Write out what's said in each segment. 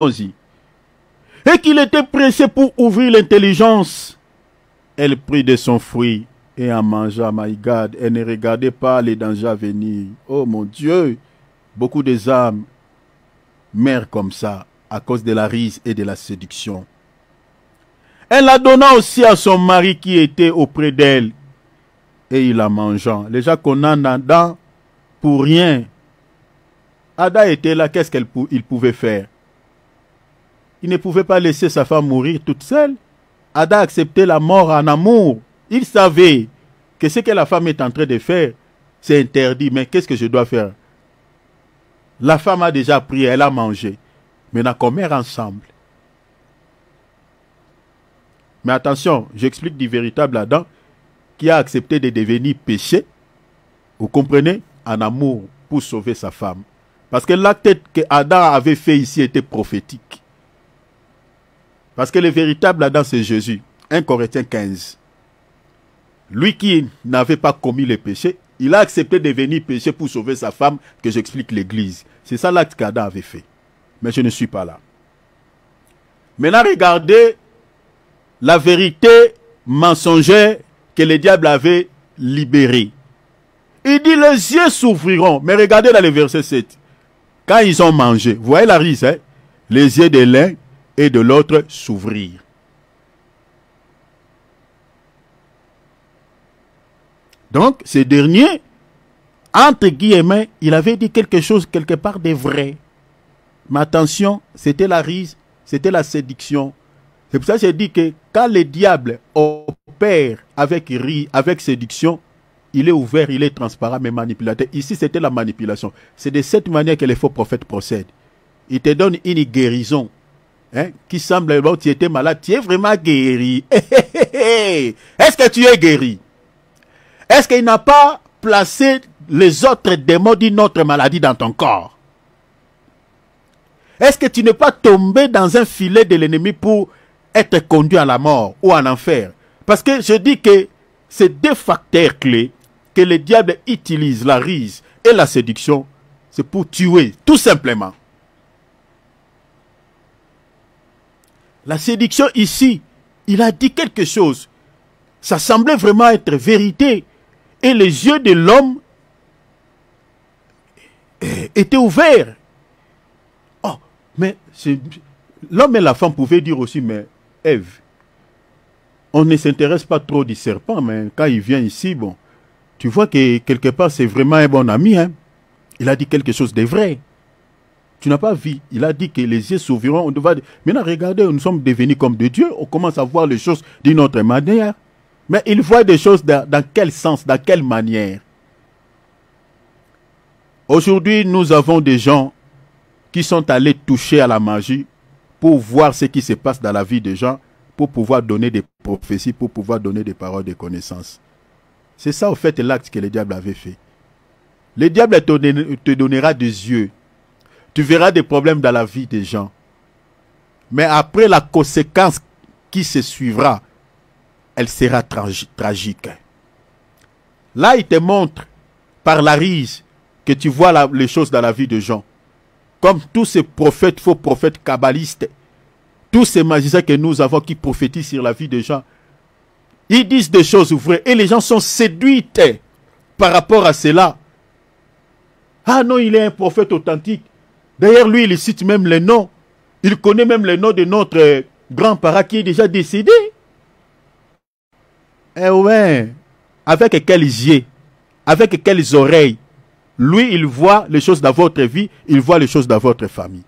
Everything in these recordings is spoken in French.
allons-y. Et qu'il était pressé pour ouvrir l'intelligence. Elle prit de son fruit et en mangea, my God. Elle ne regardait pas les dangers à venir. Oh mon Dieu, beaucoup des âmes meurent comme ça à cause de la rise et de la séduction. Elle la donna aussi à son mari qui était auprès d'elle et il la mangea. Les gens qu'on a Adam pour rien. Adam était là, qu'est-ce qu'il pouvait faire? Il ne pouvait pas laisser sa femme mourir toute seule. Adam acceptait la mort en amour. Il savait que ce que la femme est en train de faire, c'est interdit. Mais qu'est-ce que je dois faire? La femme a déjà pris, elle a mangé. Maintenant, qu'on meurt ensemble. Mais attention, j'explique du véritable Adam qui a accepté de devenir péché. Vous comprenez? En amour pour sauver sa femme. Parce que l'acte que Adam avait fait ici était prophétique. Parce que le véritable Adam, c'est Jésus. 1 Corinthiens 15. Lui qui n'avait pas commis le péché, il a accepté de devenir péché pour sauver sa femme, que j'explique l'Église. C'est ça l'acte qu'Adam avait fait. Mais je ne suis pas là. Maintenant, regardez la vérité mensongère que le diable avait libérée. Il dit, les yeux s'ouvriront. Mais regardez dans le verset 7. Quand ils ont mangé, vous voyez la rise, hein? Les yeux de l'un et de l'autre s'ouvrirent. Donc, ce dernier, entre guillemets, il avait dit quelque chose quelque part de vrai. Mais attention, c'était la rise, c'était la séduction. C'est pour ça que j'ai dit que quand le diable opère avec séduction, il est ouvert, il est transparent, mais manipulateur. Ici, c'était la manipulation. C'est de cette manière que les faux prophètes procèdent. Ils te donnent une guérison. Hein, qui semble, bon, tu étais malade, tu es vraiment guéri. Est-ce que tu es guéri? Est-ce qu'il n'a pas placé les autres démons d'une autre maladie dans ton corps? Est-ce que tu n'es pas tombé dans un filet de l'ennemi pour être conduit à la mort ou en enfer? Parce que je dis que ces deux facteurs clés que le diable utilise, la rise et la séduction, c'est pour tuer, tout simplement. La séduction ici, il a dit quelque chose. Ça semblait vraiment être vérité. Et les yeux de l'homme étaient ouverts. Oh, mais l'homme et la femme pouvaient dire aussi, mais Ève, on ne s'intéresse pas trop du serpent, mais quand il vient ici, bon, tu vois que quelque part c'est vraiment un bon ami. Hein? Il a dit quelque chose de vrai. Tu n'as pas vu. Il a dit que les yeux s'ouvriront. Maintenant, regardez, nous sommes devenus comme de Dieu. On commence à voir les choses d'une autre manière. Mais il voit des choses dans quel sens, dans quelle manière? Aujourd'hui, nous avons des gens qui sont allés toucher à la magie pour voir ce qui se passe dans la vie des gens, pour pouvoir donner des prophéties, pour pouvoir donner des paroles de connaissance. C'est ça, au fait, l'acte que le diable avait fait. Le diable te donnera des yeux. Tu verras des problèmes dans la vie des gens. Mais après, la conséquence qui se suivra, elle sera tragique. Là, il te montre, par la rise, que tu vois les choses dans la vie des gens. Comme tous ces prophètes, faux prophètes kabbalistes, tous ces magiciens que nous avons qui prophétisent sur la vie des gens, ils disent des choses vraies et les gens sont séduits par rapport à cela. Ah non, il est un prophète authentique. D'ailleurs, lui, il cite même les noms. Il connaît même les noms de notre grand-parent qui est déjà décédé. Eh ouais, avec quels yeux, avec quelles oreilles. Lui, il voit les choses dans votre vie, il voit les choses dans votre famille.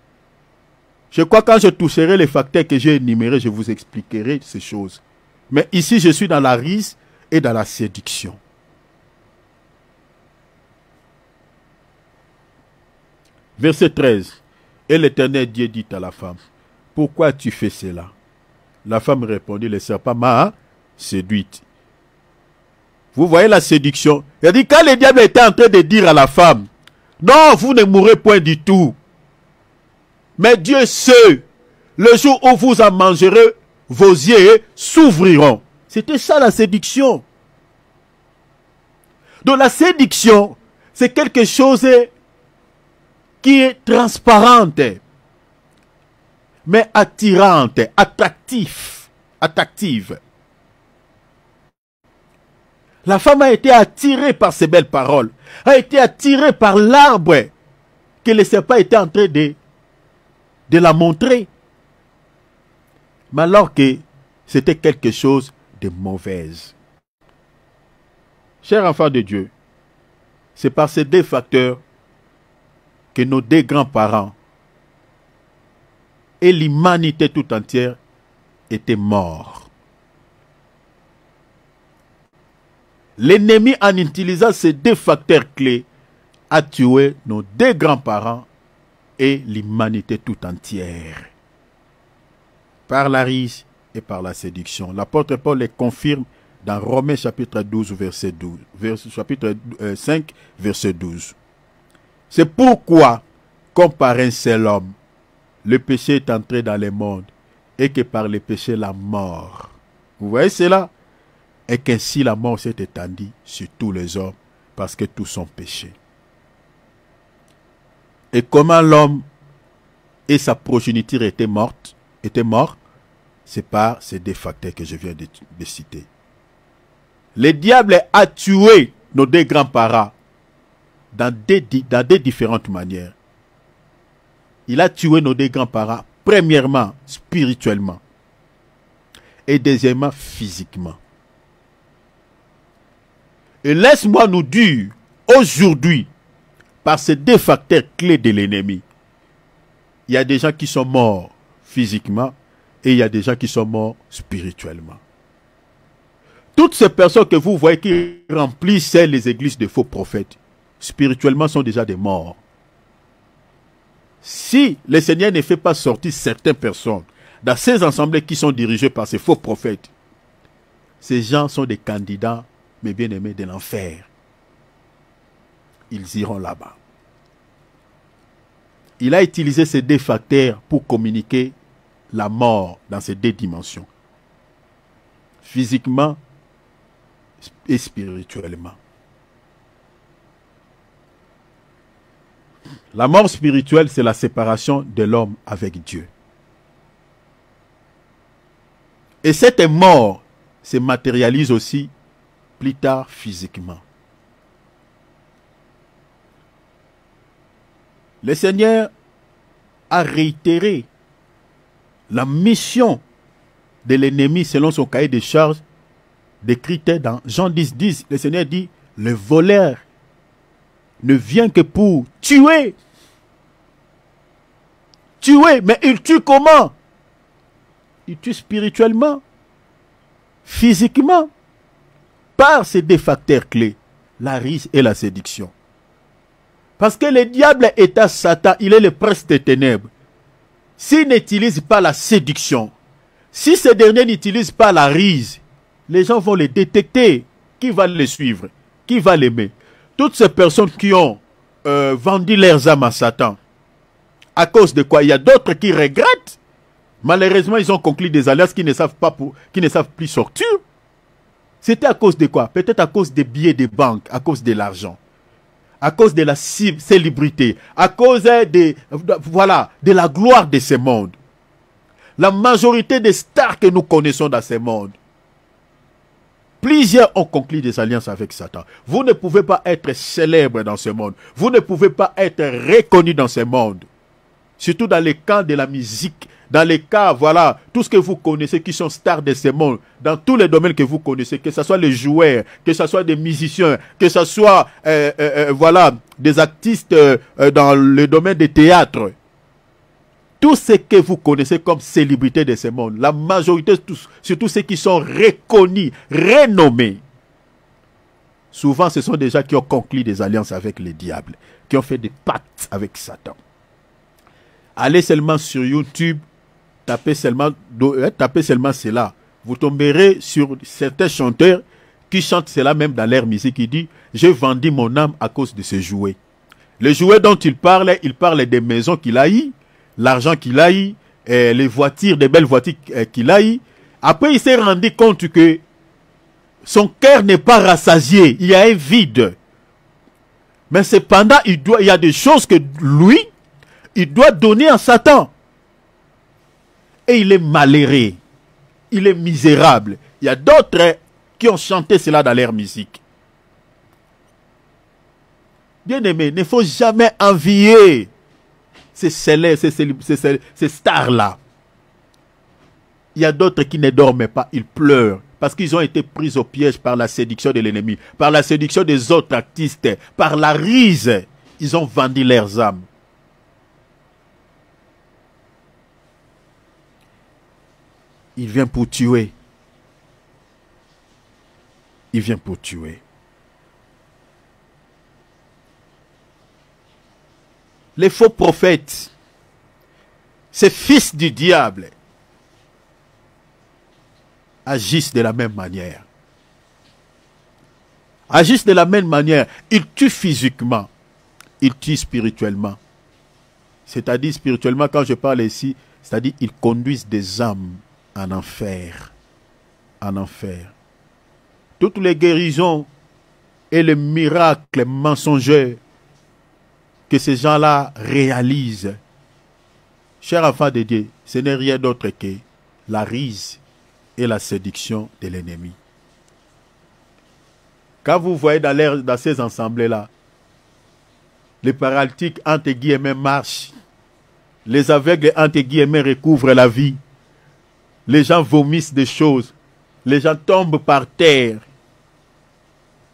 Je crois que quand je toucherai les facteurs que j'ai énumérés, je vous expliquerai ces choses. Mais ici, je suis dans la rise et dans la séduction. Verset 13. Et l'Éternel Dieu dit à la femme, pourquoi tu fais cela? La femme répondit, le serpent m'a séduite. Vous voyez la séduction. Il a dit, quand le diable était en train de dire à la femme, non, vous ne mourrez point du tout. Mais Dieu sait, le jour où vous en mangerez, vos yeux s'ouvriront. C'était ça la séduction. Donc la séduction, c'est quelque chose qui est transparente. mais attirante, attractive. La femme a été attirée par ces belles paroles, a été attirée par l'arbre que le serpent était en train de la montrer. Mais alors que c'était quelque chose de mauvaise. Chers enfants de Dieu, c'est par ces deux facteurs que nos deux grands-parents et l'humanité tout entière étaient morts. L'ennemi, en utilisant ces deux facteurs clés, a tué nos deux grands-parents et l'humanité tout entière. Par la ruse et par la séduction. L'apôtre Paul les confirme dans Romains chapitre 12, verset 12. Chapitre 5, verset 12. C'est pourquoi, comme par un seul homme, le péché est entré dans le monde, et que par le péché la mort. Vous voyez cela? Et qu'ainsi la mort s'est étendue sur tous les hommes, parce que tous sont péchés. Et comment l'homme et sa progéniture étaient morts, c'est par ces deux facteurs que je viens de citer. Le diable a tué nos deux grands-parents dans des différentes manières. Il a tué nos deux grands-parents, premièrement, spirituellement, et deuxièmement, physiquement. Et laisse-moi nous dire, aujourd'hui, par ces deux facteurs clés de l'ennemi, il y a des gens qui sont morts physiquement et il y a des gens qui sont morts spirituellement. Toutes ces personnes que vous voyez qui remplissent les églises de faux prophètes, spirituellement sont déjà des morts. Si le Seigneur ne fait pas sortir certaines personnes dans ces assemblées qui sont dirigées par ces faux prophètes, ces gens sont des candidats, mes bien-aimés, de l'enfer. Ils iront là-bas. Il a utilisé ces deux facteurs pour communiquer la mort dans ces deux dimensions. Physiquement et spirituellement. La mort spirituelle, c'est la séparation de l'homme avec Dieu. Et cette mort se matérialise aussi plus tard physiquement. Le Seigneur a réitéré la mission de l'ennemi selon son cahier de charges décrite dans Jean 10, 10. Le Seigneur dit, le voleur ne vient que pour tuer. Tuer, mais il tue comment? Il tue spirituellement, physiquement, par ces deux facteurs clés, la ruse et la séduction. Parce que le diable est à Satan, il est le prince des ténèbres. S'il n'utilise pas la séduction, si ce dernier n'utilise pas la ruse, les gens vont les détecter. Qui va les suivre? Qui va l'aimer? Toutes ces personnes qui ont vendu leurs âmes à Satan, à cause de quoi? Il y a d'autres qui regrettent. Malheureusement, ils ont conclu des alliances qui ne savent plus sortir. C'était à cause de quoi? Peut-être à cause des billets de banque, à cause de l'argent, à cause de la célébrité, à cause de la gloire de ce monde. La majorité des stars que nous connaissons dans ce monde, plusieurs ont conclu des alliances avec Satan. Vous ne pouvez pas être célèbre dans ce monde. Vous ne pouvez pas être reconnu dans ce monde. Surtout dans les cas de la musique, dans les cas, tout ce que vous connaissez qui sont stars de ce monde, dans tous les domaines que vous connaissez, que ce soit les joueurs, que ce soit des musiciens, que ce soit, des artistes dans le domaine des théâtres. Tout ce que vous connaissez comme célébrité de ce monde, la majorité, surtout ceux qui sont reconnus, renommés, souvent ce sont des gens qui ont conclu des alliances avec le diable, qui ont fait des pactes avec Satan. Allez seulement sur YouTube, tapez seulement cela. Vous tomberez sur certains chanteurs qui chantent cela même dans leur musique. Il dit, j'ai vendu mon âme à cause de ce jouet. Le jouet dont il parle des maisons qu'il a eues, l'argent qu'il a eu, les voitures, des belles voitures qu'il a eu. Après, il s'est rendu compte que son cœur n'est pas rassasié. Il y a un vide. Mais cependant, il y a des choses que lui, il doit donner à Satan. et il est malheureux, il est misérable. Il y a d'autres qui ont chanté cela dans leur musique. Bien-aimé, il ne faut jamais envier ces célèbres, ces stars-là. Il y a d'autres qui ne dorment pas, ils pleurent. Parce qu'ils ont été pris au piège par la séduction de l'ennemi, par la séduction des autres artistes, par la ruse. Ils ont vendu leurs âmes. Il vient pour tuer. Il vient pour tuer. Les faux prophètes, ces fils du diable, agissent de la même manière. Agissent de la même manière. Ils tuent physiquement. Ils tuent spirituellement. C'est-à-dire spirituellement, quand je parle ici, c'est-à-dire ils conduisent des âmes en enfer. En enfer. Toutes les guérisons et les miracles mensongers que ces gens-là réalisent, chers enfants de Dieu, ce n'est rien d'autre que la ruse et la séduction de l'ennemi. Quand vous voyez dans ces assemblées-là, les paralytiques, entre guillemets, marchent, les aveugles, entre guillemets, recouvrent la vie, les gens vomissent des choses, les gens tombent par terre.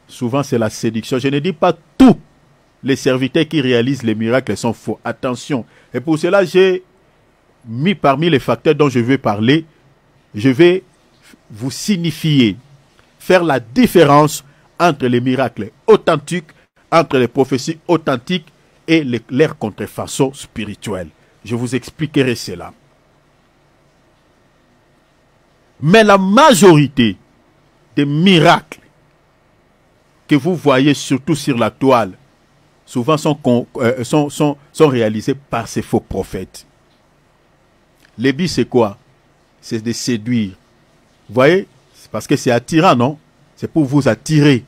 Souvent, c'est la séduction. Je ne dis pas tous les serviteurs qui réalisent les miracles sont faux. Attention. Et pour cela, j'ai mis parmi les facteurs dont je veux parler, je vais vous signifier, faire la différence entre les miracles authentiques, entre les prophéties authentiques et leurs contrefaçons spirituelles. Je vous expliquerai cela. Mais la majorité des miracles que vous voyez surtout sur la toile, souvent sont réalisés par ces faux prophètes. Le but c'est quoi? C'est de séduire. Vous voyez? C'est parce que c'est attirant, non? C'est pour vous attirer.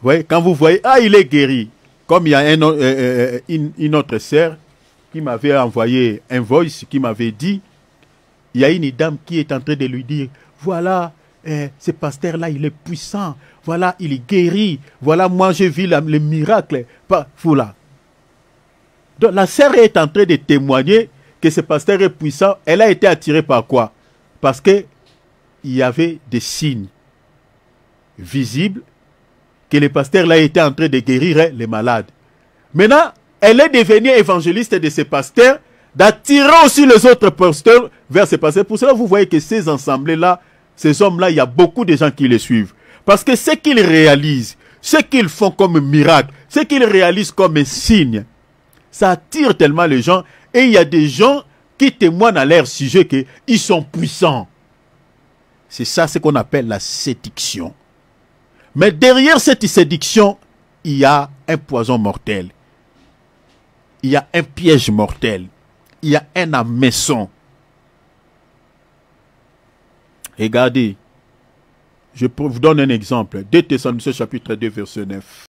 Vous voyez? Quand vous voyez, ah, il est guéri. Comme il y a une autre sœur qui m'avait envoyé un voice, qui m'avait dit, il y a une dame qui est en train de lui dire, voilà, ce pasteur-là, il est puissant. Voilà, il est guéri. Voilà, moi, j'ai vu le miracle. Voilà. Donc, la sœur est en train de témoigner que ce pasteur est puissant. Elle a été attirée par quoi? Parce que il y avait des signes visibles que le pasteur là était en train de guérir les malades. Maintenant, elle est devenue évangéliste de ce pasteur, d'attirer aussi les autres pasteurs vers ce pasteur. Pour cela, vous voyez que ces assemblées-là, ces hommes-là, il y a beaucoup de gens qui les suivent. Parce que ce qu'ils réalisent, ce qu'ils font comme miracle, ce qu'ils réalisent comme signe, ça attire tellement les gens. Et il y a des gens qui témoignent à leur sujet qu'ils sont puissants. C'est ça ce qu'on appelle la séduction. Mais derrière cette séduction, il y a un poison mortel. Il y a un piège mortel. Il y a un hameçon. Regardez, je vous donne un exemple. 2 Thessaloniciens chapitre 2 verset 9.